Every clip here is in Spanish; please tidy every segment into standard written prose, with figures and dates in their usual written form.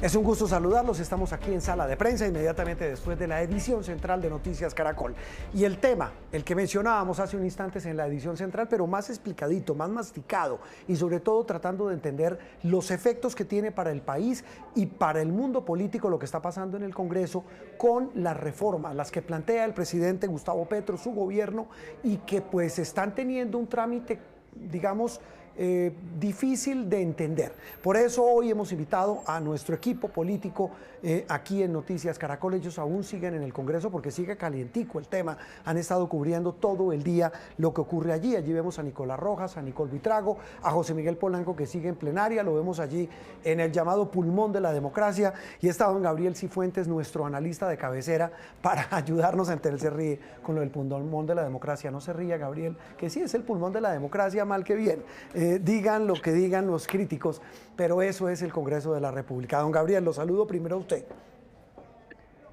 Es un gusto saludarlos, estamos aquí en Sala de Prensa, inmediatamente después de la edición central de Noticias Caracol. Y el tema, el que mencionábamos hace un instante en la edición central, pero más explicadito, más masticado, y sobre todo tratando de entender los efectos que tiene para el país y para el mundo político lo que está pasando en el Congreso con las reformas, las que plantea el presidente Gustavo Petro, su gobierno, y que pues están teniendo un trámite, digamos, difícil de entender. Por eso hoy hemos invitado a nuestro equipo político aquí en Noticias Caracol. Ellos aún siguen en el Congreso porque sigue calientico el tema. Han estado cubriendo todo el día lo que ocurre allí. Allí vemos a Nicolás Rojas, a Nicole Buitrago, a José Miguel Polanco, que sigue en plenaria. Lo vemos allí en el llamado pulmón de la democracia. Y está don Gabriel Cifuentes, nuestro analista de cabecera, para ayudarnos a entender. Se ríe con lo del pulmón de la democracia. No se ría, Gabriel, que sí es el pulmón de la democracia, mal que bien. Digan lo que digan los críticos, pero eso es el Congreso de la República. Don Gabriel, lo saludo primero a usted.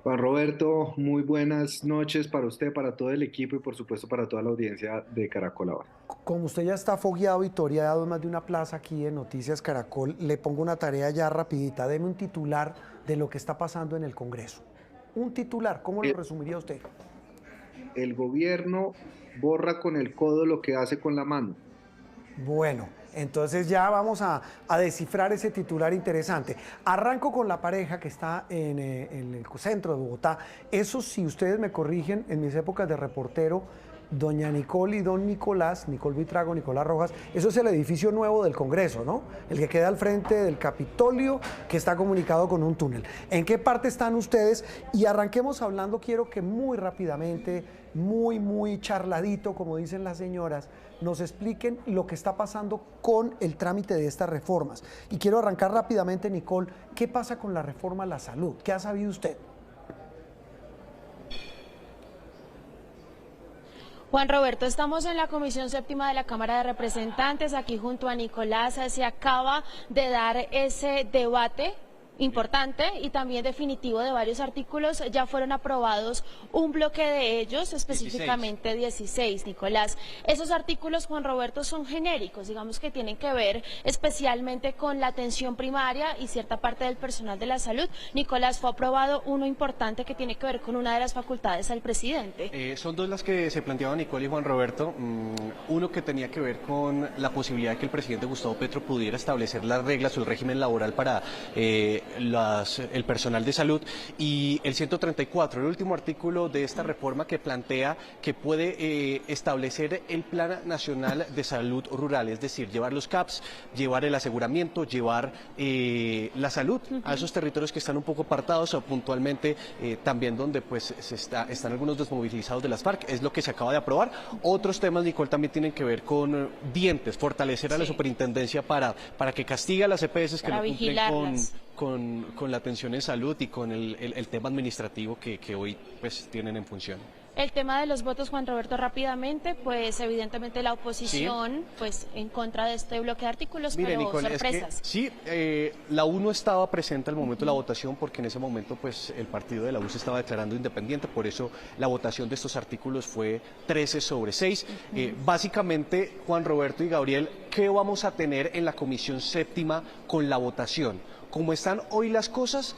Juan Roberto, muy buenas noches para usted, para todo el equipo y por supuesto para toda la audiencia de Caracol ahora. Como usted ya está fogueado y toreado en más de una plaza aquí en Noticias Caracol, le pongo una tarea ya rapidita. Deme un titular de lo que está pasando en el Congreso. Un titular, ¿cómo lo resumiría usted? El gobierno borra con el codo lo que hace con la mano. Bueno, entonces ya vamos a descifrar ese titular interesante. Arranco con la pareja que está en el centro de Bogotá. Eso, si ustedes me corrigen, en mis épocas de reportero, doña Nicole y don Nicolás, Nicole Buitrago, Nicolás Rojas, eso es el edificio nuevo del Congreso, ¿no? El que queda al frente del Capitolio, que está comunicado con un túnel. ¿En qué parte están ustedes? Y arranquemos hablando, quiero que muy rápidamente, muy charladito, como dicen las señoras, nos expliquen lo que está pasando con el trámite de estas reformas. Y quiero arrancar rápidamente, Nicole, ¿qué pasa con la reforma a la salud? ¿Qué ha sabido usted? Juan Roberto, estamos en la Comisión Séptima de la Cámara de Representantes. Aquí junto a Nicolás se acaba de dar ese debate importante y también definitivo de varios artículos. Ya fueron aprobados un bloque de ellos, específicamente 16, Nicolás. Esos artículos, Juan Roberto, son genéricos, digamos que tienen que ver especialmente con la atención primaria y cierta parte del personal de la salud. Nicolás, fue aprobado uno importante que tiene que ver con una de las facultades al presidente. Son dos las que se planteaban Nicole y Juan Roberto. Uno que tenía que ver con la posibilidad de que el presidente Gustavo Petro pudiera establecer las reglas o el régimen laboral para el personal de salud, y el 134, el último artículo de esta reforma, que plantea que puede establecer el Plan Nacional de Salud Rural, es decir, llevar los CAPS, llevar el aseguramiento, llevar la salud a esos territorios que están un poco apartados, o puntualmente también donde pues están algunos desmovilizados de las FARC. Es lo que se acaba de aprobar. Otros temas, Nicole, también tienen que ver con dientes, fortalecer a la superintendencia para que castigue a las EPS que no cumplen con la atención en salud y con el tema administrativo que hoy pues tienen en función. El tema de los votos, Juan Roberto, rápidamente, pues evidentemente la oposición pues en contra de este bloque de artículos. Mire, pero Nicole, sorpresas. La U no estaba presente al momento de la votación porque en ese momento pues el partido de la U se estaba declarando independiente, por eso la votación de estos artículos fue 13-6. Básicamente, Juan Roberto y Gabriel, ¿qué vamos a tener en la Comisión Séptima con la votación? Como están hoy las cosas,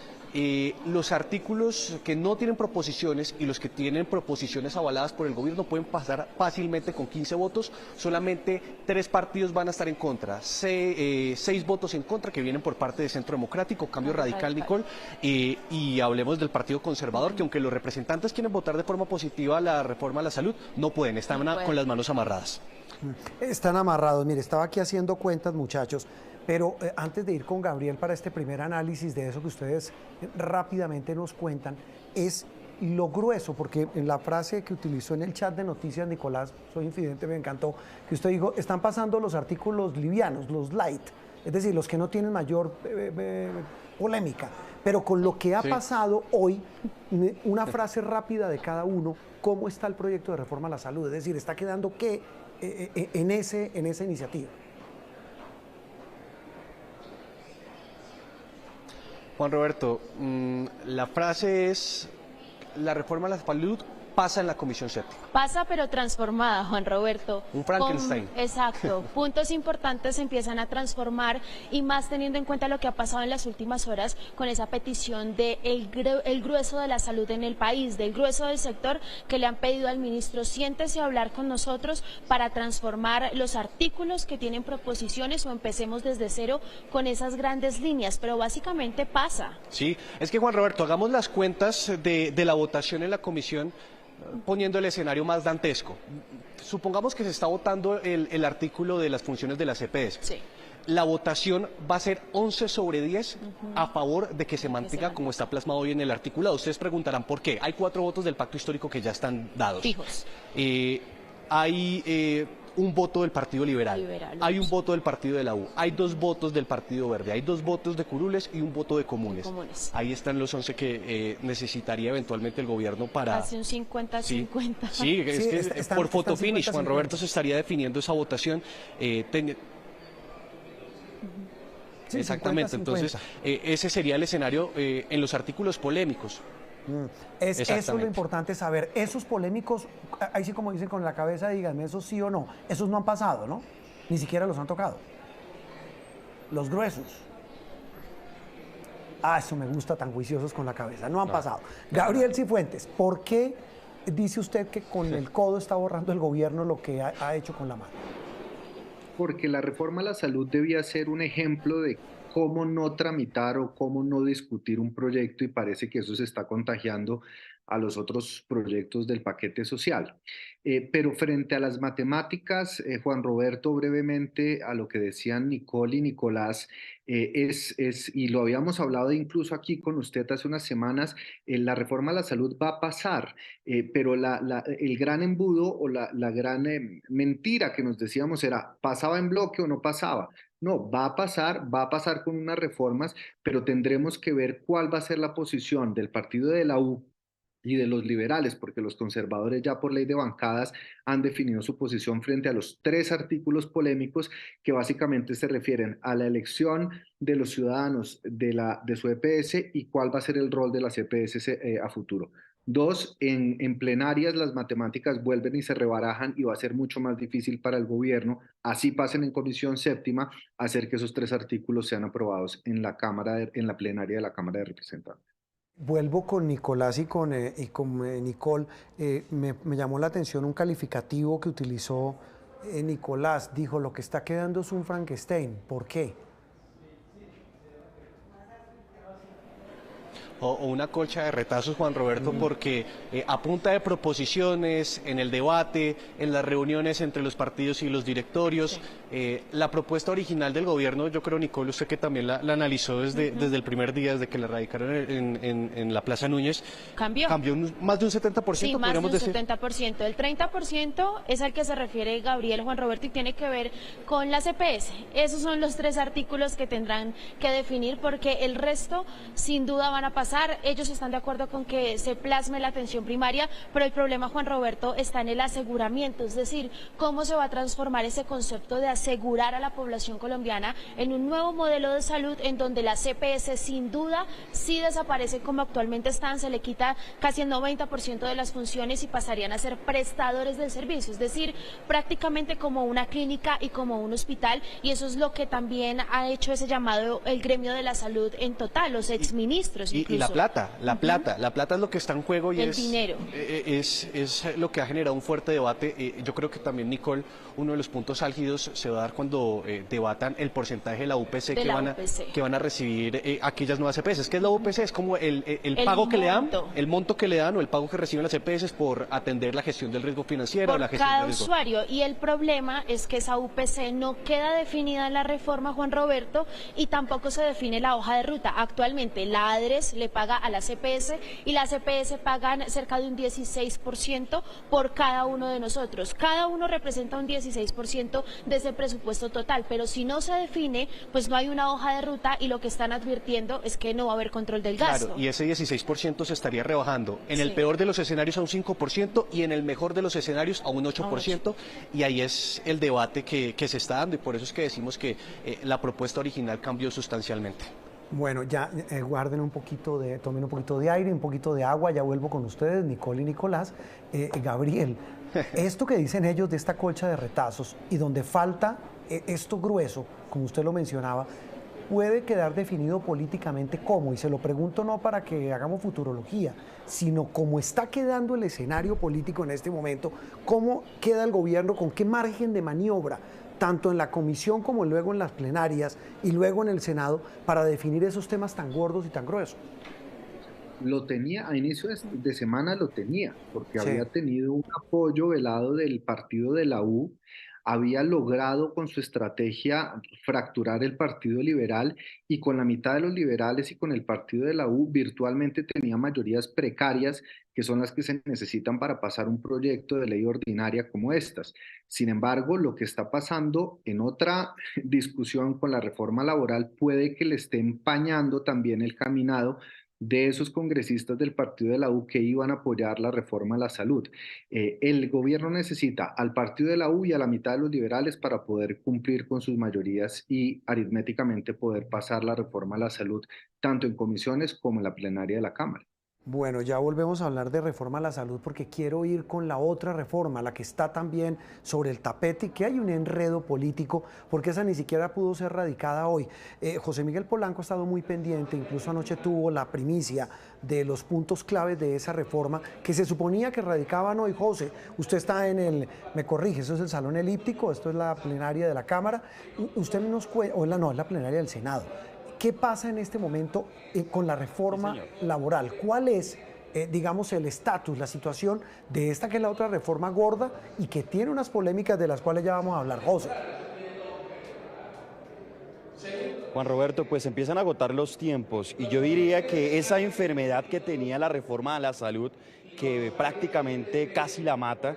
los artículos que no tienen proposiciones y los que tienen proposiciones avaladas por el gobierno pueden pasar fácilmente con 15 votos. Solamente 3 partidos van a estar en contra, 6 votos en contra que vienen por parte de Centro Democrático, Cambio Radical, Nicole, y hablemos del Partido Conservador, que aunque los representantes quieren votar de forma positiva la reforma a la salud, no pueden, están con las manos amarradas. Están amarrados. Mire, estaba aquí haciendo cuentas, muchachos, pero antes de ir con Gabriel para este primer análisis de eso que ustedes rápidamente nos cuentan, es lo grueso, porque en la frase que utilizó en el chat de noticias, Nicolás, soy infidente, me encantó, que usted dijo, están pasando los artículos livianos, los light, es decir, los que no tienen mayor polémica, pero con lo que ha pasado hoy, una frase rápida de cada uno, ¿cómo está el proyecto de reforma a la salud? Es decir, ¿está quedando qué en esa iniciativa? Juan Roberto, la frase es: la reforma a la salud pasa en la Comisión Séptima. Pasa pero transformada, Juan Roberto. Un Frankenstein. Exacto. Puntos importantes se empiezan a transformar y más teniendo en cuenta lo que ha pasado en las últimas horas con esa petición de el grueso de la salud en el país, del grueso del sector que le han pedido al ministro, siéntese a hablar con nosotros para transformar los artículos que tienen proposiciones o empecemos desde cero con esas grandes líneas, pero básicamente pasa. Sí, es que Juan Roberto, hagamos las cuentas de la votación en la comisión poniendo el escenario más dantesco. Supongamos que se está votando el artículo de las funciones de las EPS. Sí. La votación va a ser 11/10 a favor de que se mantenga como está plasmado hoy en el articulado. Ustedes preguntarán por qué. Hay 4 votos del pacto histórico que ya están dados. Fijos. Hay un voto del Partido Liberal, hay un voto del Partido de la U, hay 2 votos del Partido Verde, hay 2 votos de curules y un voto de comunes. Ahí están los 11 que necesitaría eventualmente el gobierno para... Hace un 50-50. Sí, es que por photo finish, Juan Roberto se estaría definiendo esa votación. Sí, exactamente, 50-50. Entonces ese sería el escenario en los artículos polémicos. Eso es lo importante saber. Esos polémicos, ahí sí como dicen con la cabeza, díganme, esos sí o no. Esos no han pasado, ¿no? Ni siquiera los han tocado. Los gruesos. Eso me gusta, tan juiciosos con la cabeza. No han pasado. Gabriel Cifuentes, ¿por qué dice usted que con el codo está borrando el gobierno lo que ha hecho con la mano? Porque la reforma a la salud debía ser un ejemplo de cómo no tramitar o cómo no discutir un proyecto y parece que eso se está contagiando a los otros proyectos del paquete social. Pero frente a las matemáticas, Juan Roberto, brevemente a lo que decían Nicole y Nicolás, y lo habíamos hablado incluso aquí con usted hace unas semanas, la reforma a la salud va a pasar, pero el gran embudo o la gran mentira que nos decíamos era, ¿pasaba en bloque o no pasaba? No, va a pasar con unas reformas, pero tendremos que ver cuál va a ser la posición del partido de la U y de los liberales, porque los conservadores ya por ley de bancadas han definido su posición frente a los 3 artículos polémicos que básicamente se refieren a la elección de los ciudadanos de su EPS y cuál va a ser el rol de las EPS a futuro. 2, en plenarias las matemáticas vuelven y se rebarajan y va a ser mucho más difícil para el gobierno, así pasen en comisión séptima, hacer que esos 3 artículos sean aprobados en la plenaria de la Cámara de Representantes. Vuelvo con Nicolás y con Nicole. Me llamó la atención un calificativo que utilizó Nicolás. Dijo, lo que está quedando es un Frankenstein. ¿Por qué? O una colcha de retazos, Juan Roberto, porque a punta de proposiciones, en el debate, en las reuniones entre los partidos y los directorios, la propuesta original del gobierno, yo creo, Nicole, usted que también la analizó desde el primer día, desde que la radicaron en la Plaza Núñez, cambió más de un 70%, sí, más de un decir. 70%. El 30% es al que se refiere Gabriel, Juan Roberto, y tiene que ver con las EPS. Esos son los 3 artículos que tendrán que definir, porque el resto, sin duda, van a pasar. Ellos están de acuerdo con que se plasme la atención primaria, pero el problema, Juan Roberto, está en el aseguramiento, es decir, cómo se va a transformar ese concepto de asegurar a la población colombiana en un nuevo modelo de salud en donde las EPS sin duda sí desaparecen como actualmente están, se le quita casi el 90% de las funciones y pasarían a ser prestadores del servicio, es decir, prácticamente como una clínica y como un hospital, y eso es lo que también ha hecho ese llamado el gremio de la salud en total, los exministros incluso. Y la plata es lo que está en juego y el dinero. Es lo que ha generado un fuerte debate. Yo creo que también, Nicole, uno de los puntos álgidos se va a dar cuando debatan el porcentaje de la UPC que van a recibir aquellas nuevas EPS. ¿Qué es la UPC? Es como el pago que le dan, el monto que le dan o el pago que reciben las EPS por atender la gestión del riesgo financiero. Por la gestión cada del riesgo. usuario. Y el problema es que esa UPC no queda definida en la reforma, Juan Roberto, y tampoco se define la hoja de ruta. Actualmente la ADRES le paga a las EPS y las EPS pagan cerca de un 16% por cada uno de nosotros. Cada uno representa un 16% de ese presupuesto total, pero si no se define, pues no hay una hoja de ruta y lo que están advirtiendo es que no va a haber control del gasto. Claro, y ese 16% se estaría rebajando en el peor de los escenarios a un 5% y en el mejor de los escenarios a un 8%, y ahí es el debate que se está dando y por eso es que decimos que la propuesta original cambió sustancialmente. Bueno, ya guarden un poquito tomen un poquito de aire, un poquito de agua, ya vuelvo con ustedes, Nicole y Nicolás. Gabriel, esto que dicen ellos de esta colcha de retazos y donde falta esto grueso, como usted lo mencionaba, puede quedar definido políticamente cómo, y se lo pregunto no para que hagamos futurología, sino cómo está quedando el escenario político en este momento, cómo queda el gobierno, con qué margen de maniobra, tanto en la comisión como luego en las plenarias y luego en el Senado, para definir esos temas tan gordos y tan gruesos. Lo tenía, a inicio de semana lo tenía, porque Sí. había tenido un apoyo velado del partido de la U, había logrado con su estrategia fracturar el Partido Liberal y con la mitad de los liberales y con el partido de la U virtualmente tenía mayorías precarias que son las que se necesitan para pasar un proyecto de ley ordinaria como estas. Sin embargo, lo que está pasando en otra discusión con la reforma laboral puede que le esté empañando también el caminado de esos congresistas del partido de la U que iban a apoyar la reforma a la salud. El gobierno necesita al partido de la U y a la mitad de los liberales para poder cumplir con sus mayorías y aritméticamente poder pasar la reforma a la salud tanto en comisiones como en la plenaria de la Cámara. Bueno, ya volvemos a hablar de reforma a la salud porque quiero ir con la otra reforma, la que está también sobre el tapete y que hay un enredo político porque esa ni siquiera pudo ser radicada hoy. José Miguel Polanco ha estado muy pendiente, incluso anoche tuvo la primicia de los puntos claves de esa reforma que se suponía que radicaban hoy. José, usted está me corrige, eso es el salón elíptico, esto es la plenaria de la Cámara, usted nos cuenta, no, es la plenaria del Senado. ¿Qué pasa en este momento con la reforma laboral? ¿Cuál es, digamos, el estatus, la situación de esta que es la otra reforma gorda y que tiene unas polémicas de las cuales ya vamos a hablar, José? Juan Roberto, pues empiezan a agotar los tiempos y yo diría que esa enfermedad que tenía la reforma a la salud, que prácticamente casi la mata,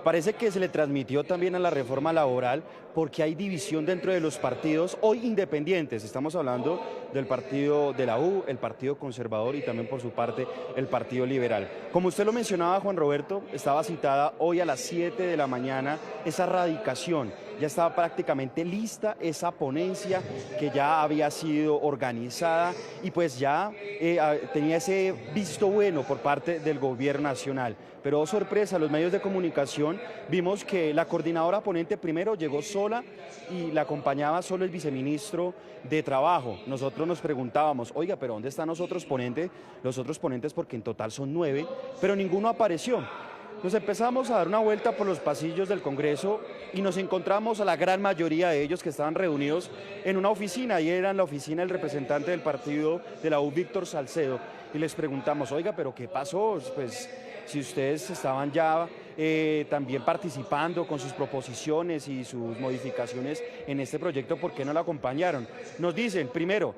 parece que se le transmitió también a la reforma laboral porque hay división dentro de los partidos hoy independientes. Estamos hablando del partido de la U, el Partido Conservador y también por su parte el Partido Liberal. Como usted lo mencionaba, Juan Roberto, estaba citada hoy a las 7 de la mañana esa radicación. Ya estaba prácticamente lista esa ponencia que ya había sido organizada y pues ya tenía ese visto bueno por parte del gobierno nacional. Pero oh, sorpresa, los medios de comunicación vimos que la coordinadora ponente primero llegó sola y la acompañaba solo el viceministro de Trabajo. Nosotros nos preguntábamos, oiga, pero ¿dónde están los otros ponentes? Porque en total son 9, pero ninguno apareció. Nos empezamos a dar una vuelta por los pasillos del Congreso y nos encontramos a la gran mayoría de ellos que estaban reunidos en una oficina, y era en la oficina el representante del partido de la U, Víctor Salcedo, y les preguntamos, oiga, pero ¿qué pasó? Pues si ustedes estaban ya también participando con sus proposiciones y sus modificaciones en este proyecto, ¿por qué no la acompañaron? Nos dicen, primero,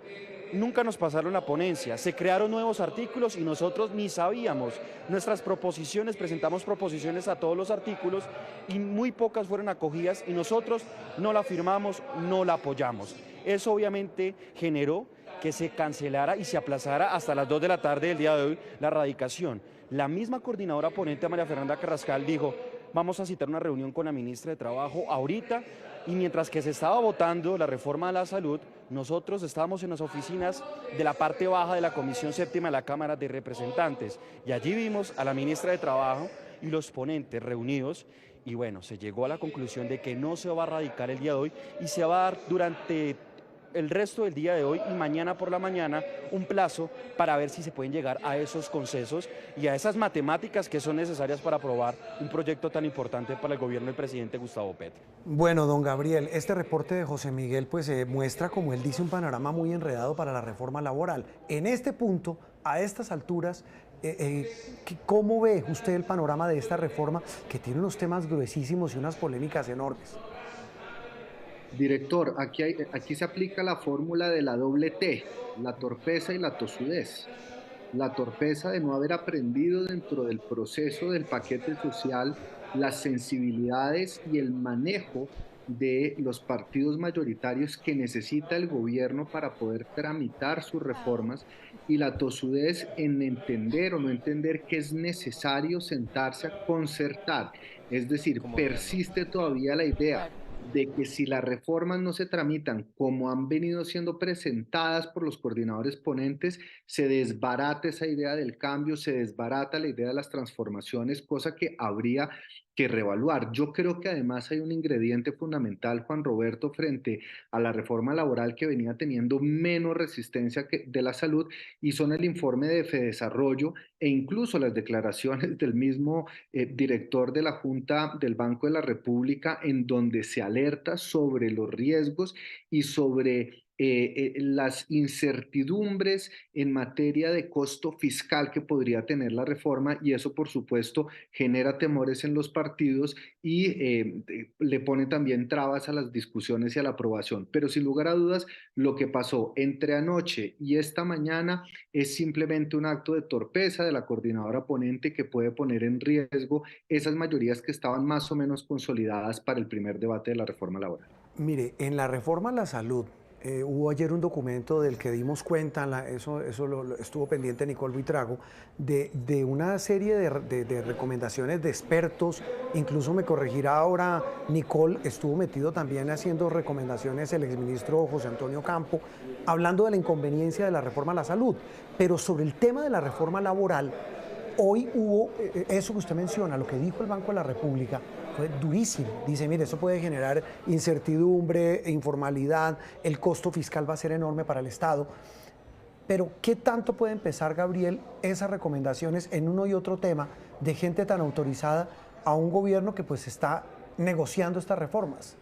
nunca nos pasaron la ponencia, se crearon nuevos artículos y nosotros ni sabíamos. Nuestras proposiciones, presentamos proposiciones a todos los artículos y muy pocas fueron acogidas y nosotros no la firmamos, no la apoyamos. Eso obviamente generó que se cancelara y se aplazara hasta las 2 de la tarde del día de hoy la radicación. La misma coordinadora ponente, María Fernanda Carrascal, dijo, vamos a citar una reunión con la ministra de Trabajo ahorita, y mientras que se estaba votando la reforma de la salud, nosotros estábamos en las oficinas de la parte baja de la Comisión Séptima de la Cámara de Representantes y allí vimos a la ministra de Trabajo y los ponentes reunidos y bueno, se llegó a la conclusión de que no se va a radicar el día de hoy y se va a dar durante el resto del día de hoy y mañana por la mañana un plazo para ver si se pueden llegar a esos consensos y a esas matemáticas que son necesarias para aprobar un proyecto tan importante para el gobierno del presidente Gustavo Petro. Bueno, don Gabriel, este reporte de José Miguel pues muestra, como él dice, un panorama muy enredado para la reforma laboral. En este punto, a estas alturas, ¿cómo ve usted el panorama de esta reforma que tiene unos temas gruesísimos y unas polémicas enormes? Director, aquí se aplica la fórmula de la doble T, la torpeza y la tosudez. La torpeza de no haber aprendido dentro del proceso del paquete social las sensibilidades y el manejo de los partidos mayoritarios que necesita el gobierno para poder tramitar sus reformas, y la tosudez en entender o no entender que es necesario sentarse a concertar. Es decir, persiste todavía la idea de que si las reformas no se tramitan como han venido siendo presentadas por los coordinadores ponentes, se desbarata esa idea del cambio, se desbarata la idea de las transformaciones, cosa que habría que reevaluar. Yo creo que además hay un ingrediente fundamental, Juan Roberto, frente a la reforma laboral que venía teniendo menos resistencia de la salud, y son el informe de Fedesarrollo e incluso las declaraciones del mismo director de la Junta del Banco de la República, en donde se alerta sobre los riesgos y sobre las incertidumbres en materia de costo fiscal que podría tener la reforma, y eso por supuesto genera temores en los partidos y le pone también trabas a las discusiones y a la aprobación. Pero sin lugar a dudas, lo que pasó entre anoche y esta mañana es simplemente un acto de torpeza de la coordinadora ponente que puede poner en riesgo esas mayorías que estaban más o menos consolidadas para el primer debate de la reforma laboral. Mire, en la reforma a la salud, hubo ayer un documento del que dimos cuenta, eso estuvo pendiente Nicole Buitrago, de una serie de recomendaciones de expertos, incluso me corregirá ahora Nicole, estuvo metido también haciendo recomendaciones el exministro José Antonio Campo, hablando de la inconveniencia de la reforma a la salud, pero sobre el tema de la reforma laboral, hoy hubo eso que usted menciona, lo que dijo el Banco de la República, fue durísimo. Dice, mire, eso puede generar incertidumbre, informalidad, el costo fiscal va a ser enorme para el Estado. Pero, ¿qué tanto puede empezar, Gabriel, esas recomendaciones en uno y otro tema de gente tan autorizada a un gobierno que pues está negociando estas reformas?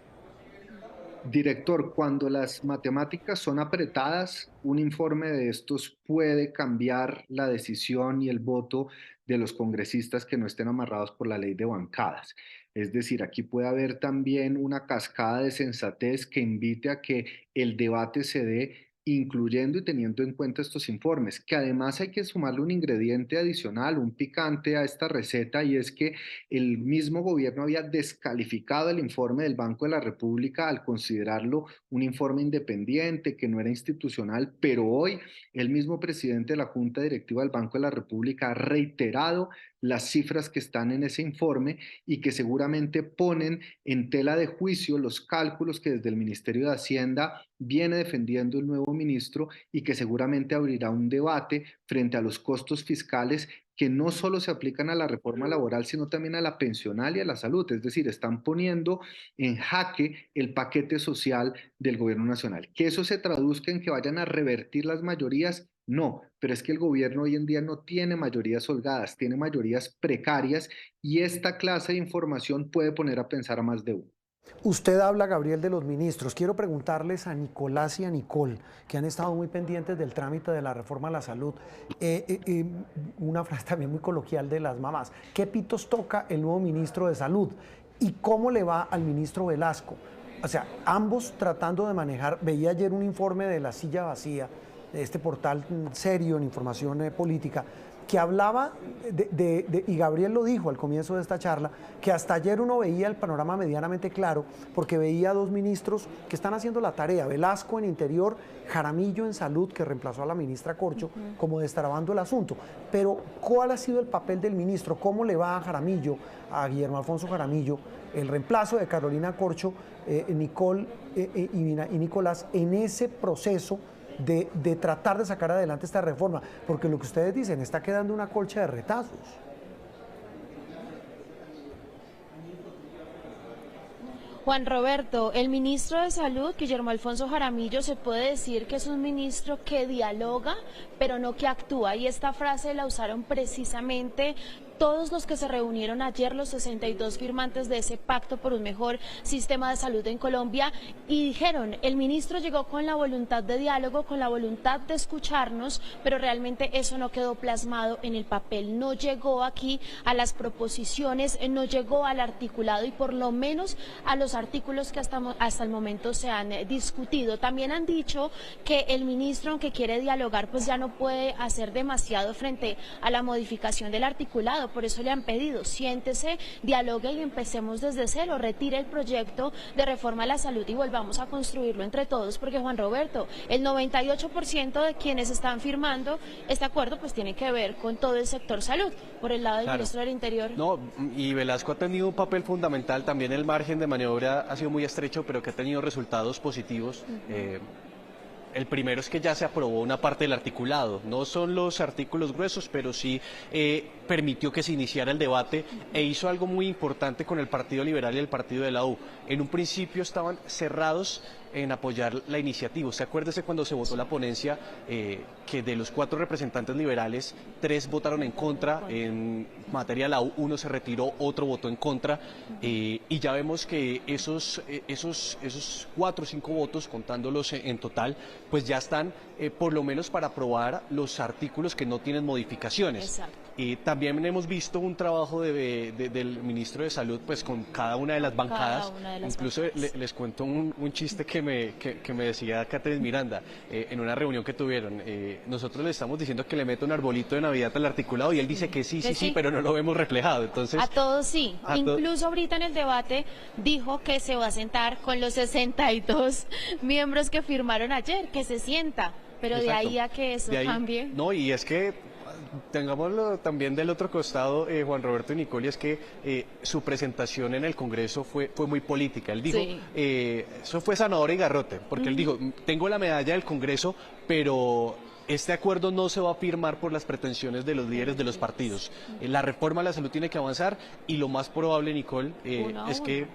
Director, cuando las matemáticas son apretadas, un informe de estos puede cambiar la decisión y el voto de los congresistas que no estén amarrados por la ley de bancadas. Es decir, aquí puede haber también una cascada de sensatez que invite a que el debate se dé incluyendo y teniendo en cuenta estos informes, que además hay que sumarle un ingrediente adicional, un picante a esta receta, y es que el mismo gobierno había descalificado el informe del Banco de la República al considerarlo un informe independiente, que no era institucional, pero hoy el mismo presidente de la Junta Directiva del Banco de la República ha reiterado las cifras que están en ese informe y que seguramente ponen en tela de juicio los cálculos que desde el Ministerio de Hacienda viene defendiendo el nuevo ministro, y que seguramente abrirá un debate frente a los costos fiscales que no solo se aplican a la reforma laboral, sino también a la pensional y a la salud. Es decir, están poniendo en jaque el paquete social del gobierno nacional. Que eso se traduzca en que vayan a revertir las mayorías, no, pero es que el gobierno hoy en día no tiene mayorías holgadas, tiene mayorías precarias, y esta clase de información puede poner a pensar a más de uno. Usted habla, Gabriel, de los ministros. Quiero preguntarles a Nicolás y a Nicole, que han estado muy pendientes del trámite de la reforma a la salud. Una frase también muy coloquial de las mamás. ¿Qué pitos toca el nuevo ministro de Salud? ¿Y cómo le va al ministro Velasco? O sea, ambos tratando de manejar. Veía ayer un informe de La Silla Vacía, de este portal serio en información política, que hablaba y Gabriel lo dijo al comienzo de esta charla, que hasta ayer uno veía el panorama medianamente claro, porque veía dos ministros que están haciendo la tarea, Velasco en Interior, Jaramillo en Salud, que reemplazó a la ministra Corcho, como destrabando el asunto. Pero, ¿cuál ha sido el papel del ministro? ¿Cómo le va a Jaramillo, a Guillermo Alfonso Jaramillo, el reemplazo de Carolina Corcho, Nicole y Nicolás, en ese proceso de tratar de sacar adelante esta reforma? Porque lo que ustedes dicen, está quedando una colcha de retazos. Juan Roberto, el ministro de Salud, Guillermo Alfonso Jaramillo, se puede decir que es un ministro que dialoga, pero no que actúa. Y esta frase la usaron precisamente todos los que se reunieron ayer, los 62 firmantes de ese pacto por un mejor sistema de salud en Colombia, y dijeron, el ministro llegó con la voluntad de diálogo, con la voluntad de escucharnos, pero realmente eso no quedó plasmado en el papel, no llegó aquí a las proposiciones, no llegó al articulado, y por lo menos a los artículos que hasta el momento se han discutido. También han dicho que el ministro, aunque quiere dialogar, pues ya no puede hacer demasiado frente a la modificación del articulado, por eso le han pedido, siéntese, dialogue y empecemos desde cero, retire el proyecto de reforma a la salud y volvamos a construirlo entre todos, porque Juan Roberto, el 98% de quienes están firmando este acuerdo pues tiene que ver con todo el sector salud, por el lado del ministro del Interior. No, y Velasco ha tenido un papel fundamental, también el margen de maniobra ha sido muy estrecho, pero que ha tenido resultados positivos. El primero es que ya se aprobó una parte del articulado, no son los artículos gruesos, pero sí permitió que se iniciara el debate e hizo algo muy importante con el Partido Liberal y el Partido de la U. En un principio estaban cerrados en apoyar la iniciativa. ¿Se acuérdese cuando se votó la ponencia que de los 4 representantes liberales, 3 votaron en contra? En materia de la U, 1 se retiró, otro votó en contra, y ya vemos que esos 4 o 5 votos, contándolos en total, pues ya están por lo menos para aprobar los artículos que no tienen modificaciones. Exacto. También hemos visto un trabajo del ministro de Salud pues con cada una de las bancadas. Incluso les cuento un chiste que me decía Catherine Miranda en una reunión que tuvieron. Nosotros le estamos diciendo que le meta un arbolito de Navidad al articulado y él dice que sí, pero no lo vemos reflejado. Entonces, a todos sí. Incluso ahorita en el debate dijo que se va a sentar con los 62 miembros que firmaron ayer, que se sienta, pero exacto, de ahí a que eso cambie. No, y es que tengámoslo también del otro costado, Juan Roberto y Nicole, es que su presentación en el Congreso fue muy política. Él dijo, sí, eso fue Sanador y Garrote, porque él dijo, tengo la medalla del Congreso, pero este acuerdo no se va a firmar por las pretensiones de los líderes de los partidos. La reforma a la salud tiene que avanzar y lo más probable, Nicole, es que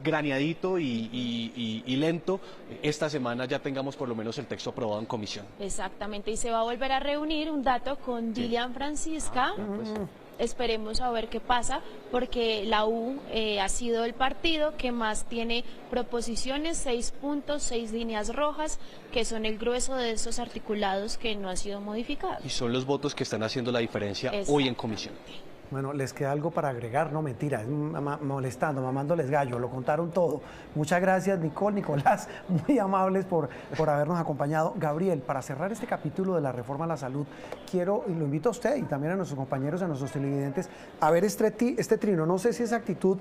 graneadito y lento, esta semana ya tengamos por lo menos el texto aprobado en comisión. Exactamente, y se va a volver a reunir un dato con Dilian Francisca. Esperemos a ver qué pasa, porque la U ha sido el partido que más tiene proposiciones, 6 puntos, 6 líneas rojas, que son el grueso de esos articulados que no han sido modificados. Y son los votos que están haciendo la diferencia hoy en comisión. Bueno, ¿les queda algo para agregar? No, mentira, es molestando, mamándoles gallo, lo contaron todo. Muchas gracias, Nicole, Nicolás, muy amables por habernos acompañado. Gabriel, para cerrar este capítulo de la reforma a la salud, quiero, y lo invito a usted y también a nuestros compañeros, a nuestros televidentes, a ver este trino. No sé si esa actitud,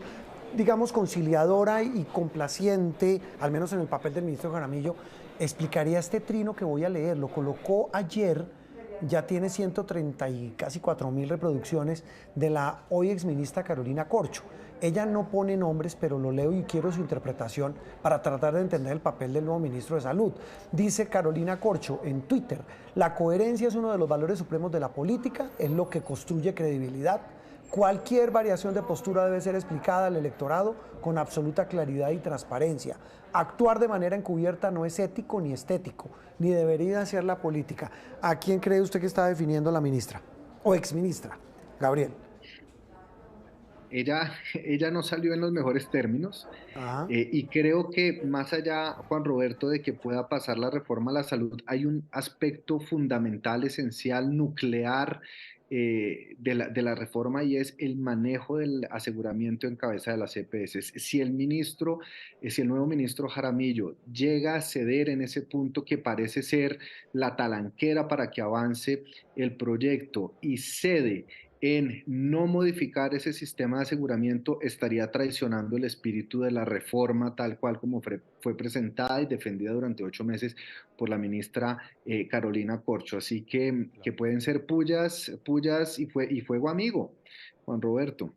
digamos, conciliadora y complaciente, al menos en el papel del ministro Jaramillo, explicaría este trino que voy a leer. Lo colocó ayer. Ya tiene 130 y casi 4.000 reproducciones de la hoy exministra Carolina Corcho. Ella no pone nombres, pero lo leo y quiero su interpretación para tratar de entender el papel del nuevo ministro de Salud. Dice Carolina Corcho en Twitter, la coherencia es uno de los valores supremos de la política, es lo que construye credibilidad. Cualquier variación de postura debe ser explicada al electorado con absoluta claridad y transparencia. Actuar de manera encubierta no es ético ni estético, ni debería ser la política. ¿A quién cree usted que está definiendo la ministra o exministra? Gabriel. Ella no salió en los mejores términos y creo que más allá, Juan Roberto, de que pueda pasar la reforma a la salud, hay un aspecto fundamental, esencial, nuclear de la reforma, y es el manejo del aseguramiento en cabeza de las EPS. Si el nuevo ministro Jaramillo llega a ceder en ese punto que parece ser la talanquera para que avance el proyecto y cede en no modificar ese sistema de aseguramiento, estaría traicionando el espíritu de la reforma tal cual como fue presentada y defendida durante 8 meses por la ministra Carolina Corcho. Así que pueden ser pullas y fuego amigo, Juan Roberto.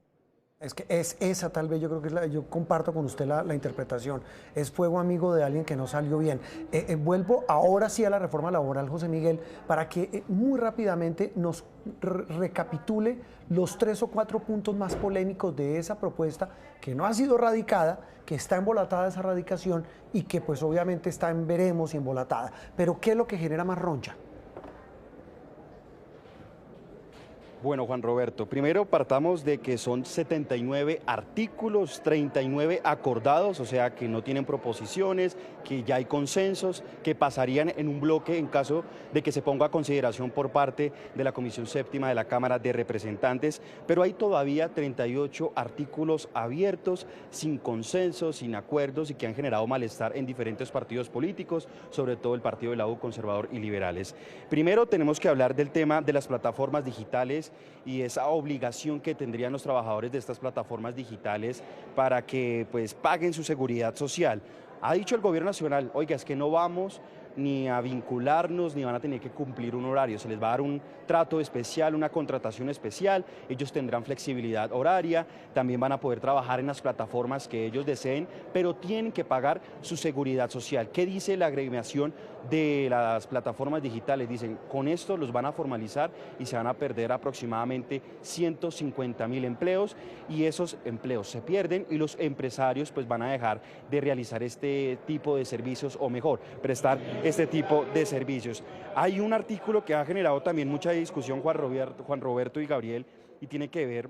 Es que es esa, tal vez yo creo que yo comparto con usted la interpretación, es fuego amigo de alguien que no salió bien. Vuelvo ahora sí a la reforma laboral, José Miguel, para que muy rápidamente nos recapitule los 3 o 4 puntos más polémicos de esa propuesta que no ha sido radicada, que está embolatada esa radicación y que pues obviamente está en veremos y embolatada. Pero ¿qué es lo que genera más roncha? Bueno, Juan Roberto, primero partamos de que son 79 artículos, 39 acordados, o sea que no tienen proposiciones, que ya hay consensos, que pasarían en un bloque en caso de que se ponga a consideración por parte de la Comisión Séptima de la Cámara de Representantes, pero hay todavía 38 artículos abiertos, sin consenso, sin acuerdos y que han generado malestar en diferentes partidos políticos, sobre todo el partido de la U, conservador y liberales. Primero tenemos que hablar del tema de las plataformas digitales digitales y esa obligación que tendrían los trabajadores de estas plataformas digitales para que pues paguen su seguridad social. Ha dicho el gobierno nacional, oiga, es que no vamos ni a vincularnos, ni van a tener que cumplir un horario, se les va a dar un trato especial, una contratación especial, ellos tendrán flexibilidad horaria, también van a poder trabajar en las plataformas que ellos deseen, pero tienen que pagar su seguridad social. ¿Qué dice la agremiación de las plataformas digitales? Dicen, con esto los van a formalizar y se van a perder aproximadamente 150.000 empleos, y esos empleos se pierden y los empresarios pues van a dejar de realizar este tipo de servicios, o mejor, prestar este tipo de servicios. Hay un artículo que ha generado también mucha discusión, Juan Roberto y Gabriel, y tiene que ver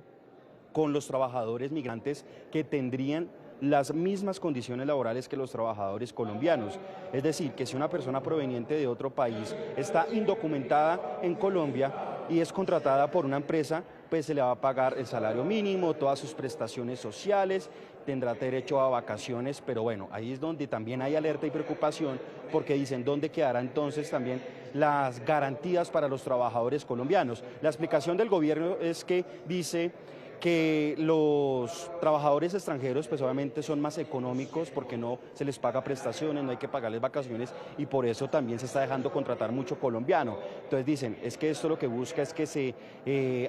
con los trabajadores migrantes que tendrían las mismas condiciones laborales que los trabajadores colombianos. Es decir, que si una persona proveniente de otro país está indocumentada en Colombia y es contratada por una empresa, pues se le va a pagar el salario mínimo, todas sus prestaciones sociales, tendrá derecho a vacaciones, pero bueno, ahí es donde también hay alerta y preocupación, porque dicen, ¿dónde quedará entonces también las garantías para los trabajadores colombianos? La explicación del gobierno es que dice que los trabajadores extranjeros pues obviamente son más económicos porque no se les paga prestaciones, no hay que pagarles vacaciones, y por eso también se está dejando contratar mucho colombiano. Entonces dicen, es que esto lo que busca es que se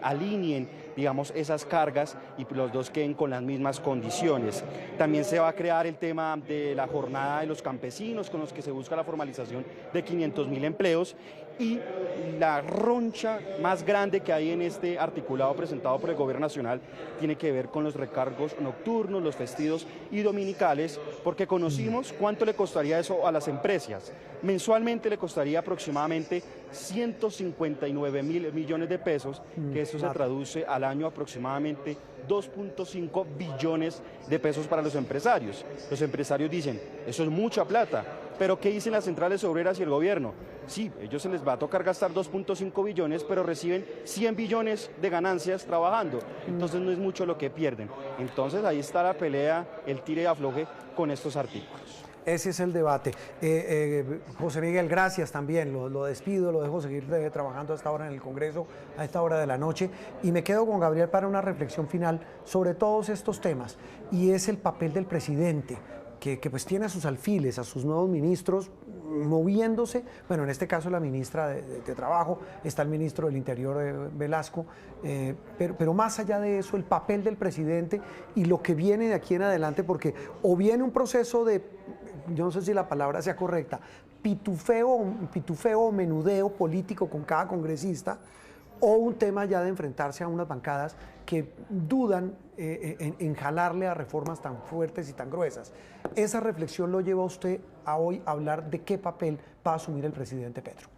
alineen, digamos, esas cargas y los dos queden con las mismas condiciones. También se va a crear el tema de la jornada de los campesinos, con los que se busca la formalización de 500.000 empleos, y la roncha más grande que hay en este articulado presentado por el Gobierno Nacional tiene que ver con los recargos nocturnos, los festivos y dominicales, porque conocimos cuánto le costaría eso a las empresas. Mensualmente le costaría aproximadamente 159.000 millones de pesos, que eso se traduce al año aproximadamente 2.5 billones de pesos para los empresarios. Los empresarios dicen, eso es mucha plata, pero ¿qué dicen las centrales obreras y el gobierno? Sí, a ellos se les va a tocar gastar 2.5 billones, pero reciben 100 billones de ganancias trabajando. Entonces no es mucho lo que pierden. Entonces ahí está la pelea, el tire y afloje con estos artículos. Ese es el debate. José Miguel, gracias también. Lo despido, lo dejo seguir trabajando a esta hora en el Congreso, a esta hora de la noche. Y me quedo con Gabriel para una reflexión final sobre todos estos temas. Y es el papel del presidente, que pues tiene a sus alfiles, a sus nuevos ministros moviéndose. Bueno, en este caso la ministra de Trabajo, está el ministro del Interior, Velasco, pero más allá de eso, el papel del presidente y lo que viene de aquí en adelante, porque o viene un proceso de, yo no sé si la palabra sea correcta, pitufeo o menudeo político con cada congresista, o un tema ya de enfrentarse a unas bancadas que dudan en jalarle a reformas tan fuertes y tan gruesas. Esa reflexión lo lleva a usted a hoy hablar de qué papel va a asumir el presidente Petro.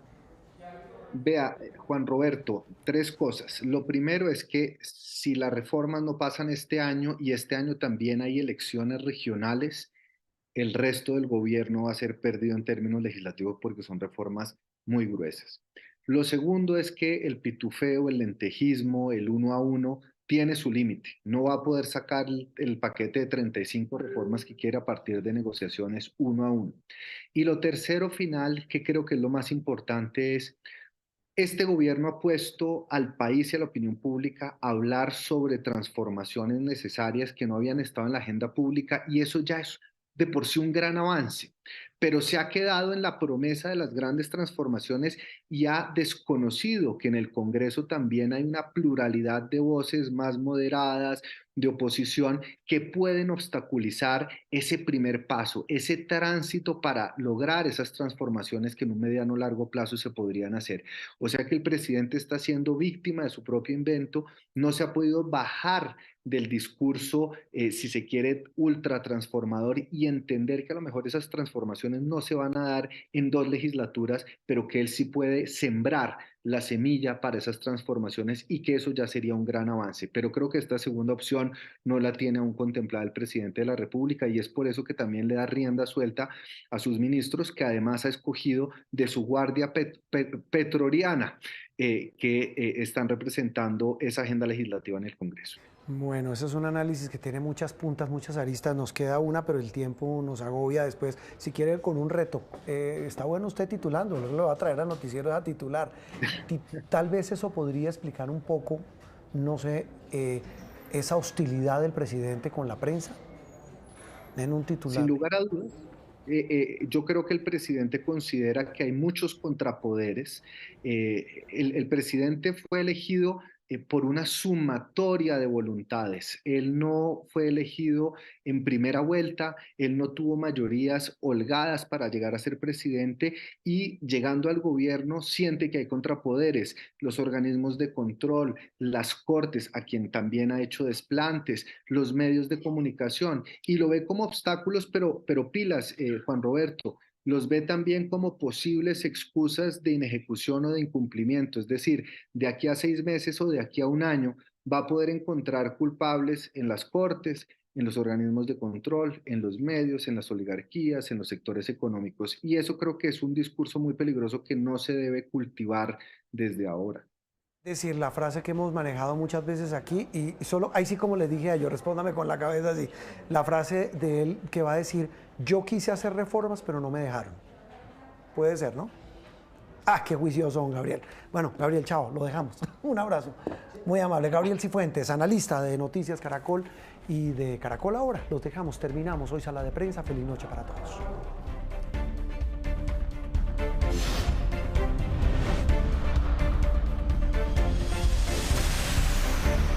Vea, Juan Roberto, tres cosas. Lo primero es que si las reformas no pasan este año, y este año también hay elecciones regionales, el resto del gobierno va a ser perdido en términos legislativos porque son reformas muy gruesas. Lo segundo es que el pitufeo, el lentejismo, el uno a uno, tiene su límite. No va a poder sacar el paquete de 35 reformas que quiere a partir de negociaciones uno a uno. Y lo tercero final, que creo que es lo más importante, es este gobierno ha puesto al país y a la opinión pública a hablar sobre transformaciones necesarias que no habían estado en la agenda pública, y eso ya es de por sí un gran avance, pero se ha quedado en la promesa de las grandes transformaciones y ha desconocido que en el Congreso también hay una pluralidad de voces más moderadas, de oposición, que pueden obstaculizar ese primer paso, ese tránsito para lograr esas transformaciones que en un mediano o largo plazo se podrían hacer. O sea que el presidente está siendo víctima de su propio invento, no se ha podido bajar del discurso, si se quiere, ultra transformador, y entender que a lo mejor esas transformaciones no se van a dar en 2 legislaturas, pero que él sí puede sembrar la semilla para esas transformaciones y que eso ya sería un gran avance. Pero creo que esta segunda opción no la tiene aún contemplada el presidente de la República, y es por eso que también le da rienda suelta a sus ministros, que además ha escogido de su guardia petroriana, que están representando esa agenda legislativa en el Congreso. Bueno, ese es un análisis que tiene muchas puntas, muchas aristas. Nos queda una, pero el tiempo nos agobia después. Si quiere, con un reto. Está bueno usted titulando, luego le va a traer al noticiero a titular. Tal vez eso podría explicar un poco, no sé, esa hostilidad del presidente con la prensa en un titular. Sin lugar a dudas. Yo creo que el presidente considera que hay muchos contrapoderes. El presidente fue elegido por una sumatoria de voluntades. Él no fue elegido en primera vuelta, él no tuvo mayorías holgadas para llegar a ser presidente y llegando al gobierno siente que hay contrapoderes, los organismos de control, las cortes, a quien también ha hecho desplantes, los medios de comunicación y lo ve como obstáculos, pero pilas, Juan Roberto, los ve también como posibles excusas de inejecución o de incumplimiento, es decir, de aquí a 6 meses o de aquí a un año va a poder encontrar culpables en las cortes, en los organismos de control, en los medios, en las oligarquías, en los sectores económicos. Y eso creo que es un discurso muy peligroso que no se debe cultivar desde ahora. Decir la frase que hemos manejado muchas veces aquí y solo, ahí sí como les dije a ellos, respóndame con la cabeza así, la frase de él que va a decir, yo quise hacer reformas pero no me dejaron. Puede ser, ¿no? Ah, qué juicioso, don Gabriel. Bueno, Gabriel, chao, lo dejamos. Un abrazo. Muy amable. Gabriel Cifuentes, analista de Noticias Caracol y de Caracol Ahora. Los dejamos, terminamos hoy Sala de Prensa. Feliz noche para todos.